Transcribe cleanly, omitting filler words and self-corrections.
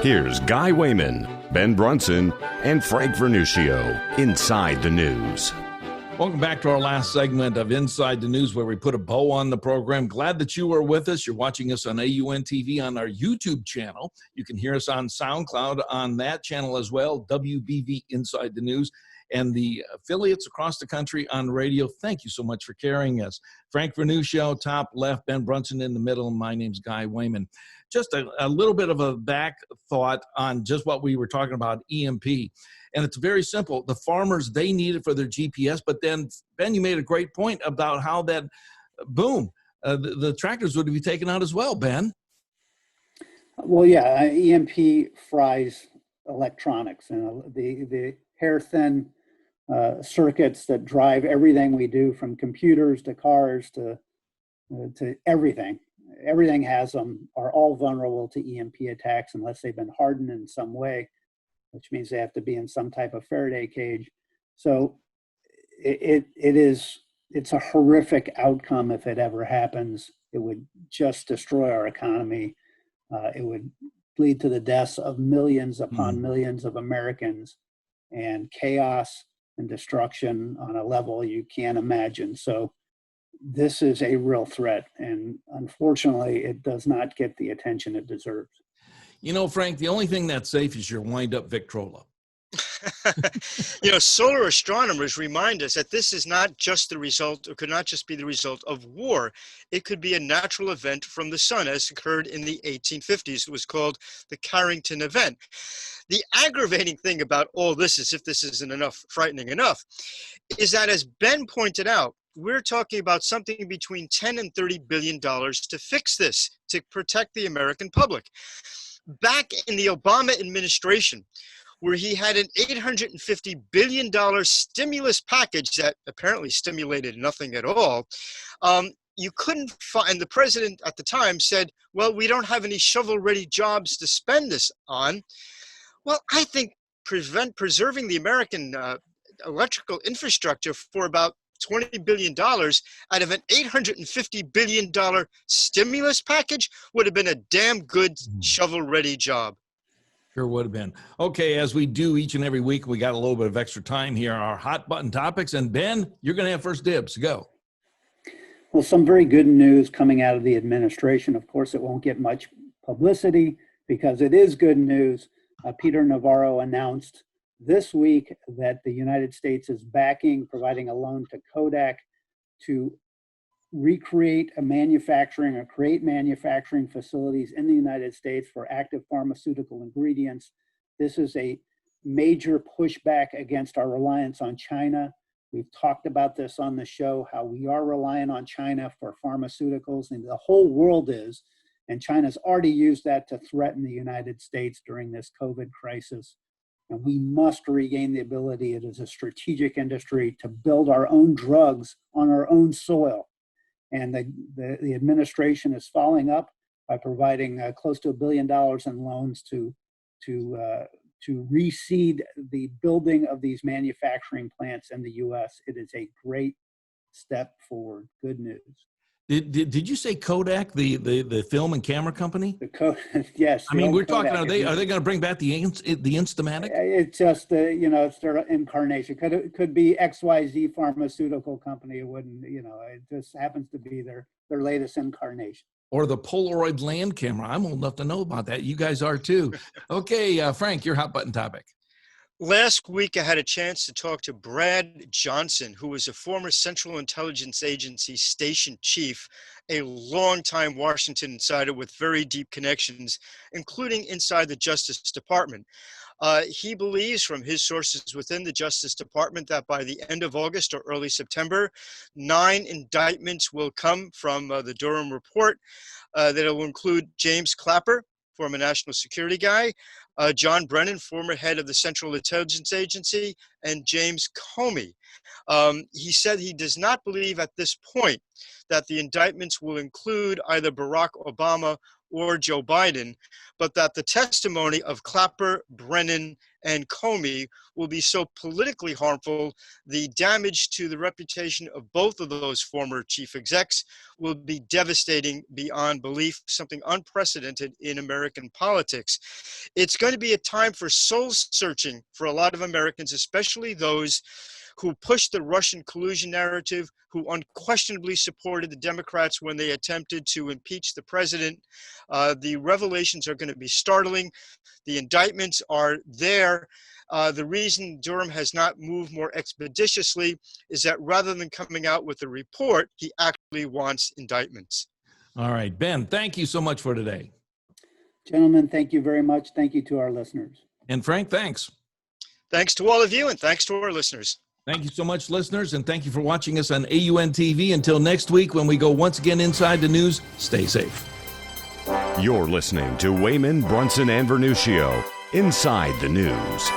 Here's Guy Wehman, Ben Brunson, and Frank Vernuccio inside the news. Welcome back to our last segment of Inside the News, where we put a bow on the program. Glad that you are with us. You're watching us on AUN TV on our YouTube channel. You can hear us on SoundCloud on that channel as well, WBV Inside the News, and the affiliates across the country on radio. Thank you so much for carrying us. Frank Vernuccio, top left, Ben Brunson in the middle, and my name's Guy Wehman. Just a little bit of a back thought on just what we were talking about, EMP. And it's very simple. The farmers, they need it for their GPS. But then, Ben, you made a great point about how that, boom, the tractors would be taken out as well, Ben. Well, yeah, EMP fries electronics. The hair-thin circuits that drive everything we do, from computers to cars to everything. Everything has them, are all vulnerable to EMP attacks unless they've been hardened in some way, which means they have to be in some type of Faraday cage. So it's a horrific outcome if it ever happens. It would just destroy our economy. It would lead to the deaths of millions upon millions of Americans, and chaos and destruction on a level you can't imagine. So this is a real threat, and unfortunately, it does not get the attention it deserves. You know, Frank, the only thing that's safe is your wind-up Victrola. Solar astronomers remind us that this is not just the result, or could not just be the result of war. It could be a natural event from the sun, as occurred in the 1850s. It was called the Carrington event. The aggravating thing about all this, is if this isn't frightening enough, is that, as Ben pointed out, we're talking about something between $10 and $30 billion to fix this, to protect the American public. Back in the Obama administration, where he had an $850 billion stimulus package that apparently stimulated nothing at all, you couldn't find, and the president at the time said, well, we don't have any shovel-ready jobs to spend this on. Well, I think preserving the American electrical infrastructure for about $20 billion out of an $850 billion stimulus package would have been a damn good shovel-ready job. Sure would have been. Okay, as we do each and every week, we got a little bit of extra time here, our hot button topics. And Ben, you're going to have first dibs. Go. Well, some very good news coming out of the administration. Of course, it won't get much publicity because it is good news. Peter Navarro announced this week that the United States is providing a loan to Kodak to create manufacturing facilities in the United States for active pharmaceutical ingredients. This is a major pushback against our reliance on China. We've talked about this on the show, how we are reliant on China for pharmaceuticals, and the whole world is, and China's already used that to threaten the United States during this COVID crisis. And we must regain the ability, it is a strategic industry, to build our own drugs on our own soil. And the administration is following up by providing close to $1 billion in loans to reseed the building of these manufacturing plants in the U.S. It is a great step forward. Good news. Did you say Kodak, the film and camera company? Yes. I mean, we're Kodak. Talking. Are they going to bring back the Instamatic? It's just it's their incarnation. Could be XYZ pharmaceutical company. It wouldn't. It just happens to be their latest incarnation. Or the Polaroid land camera. I'm old enough to know about that. You guys are too. Okay, Frank, your hot button topic. Last week, I had a chance to talk to Brad Johnson, who was a former Central Intelligence Agency station chief, a longtime Washington insider with very deep connections, including inside the Justice Department. He believes, from his sources within the Justice Department, that by the end of August or early September, 9 indictments will come from the Durham report. That will include James Clapper, former national security guy, John Brennan, former head of the Central Intelligence Agency, and James Comey. He said he does not believe at this point that the indictments will include either Barack Obama or Joe Biden, but that the testimony of Clapper, Brennan, and Comey will be so politically harmful, the damage to the reputation of both of those former chief execs will be devastating beyond belief, something unprecedented in American politics. It's going to be a time for soul searching for a lot of Americans, especially those who pushed the Russian collusion narrative, who unquestionably supported the Democrats when they attempted to impeach the president. The revelations are going to be startling. The indictments are there. The reason Durham has not moved more expeditiously is that rather than coming out with a report, he actually wants indictments. All right, Ben, thank you so much for today. Gentlemen, thank you very much. Thank you to our listeners. And Frank, thanks. Thanks to all of you, and thanks to our listeners. Thank you so much, listeners, and thank you for watching us on AUN TV. Until next week, when we go once again inside the news, stay safe. You're listening to Wehman, Brunson, and Vernuccio, Inside the News.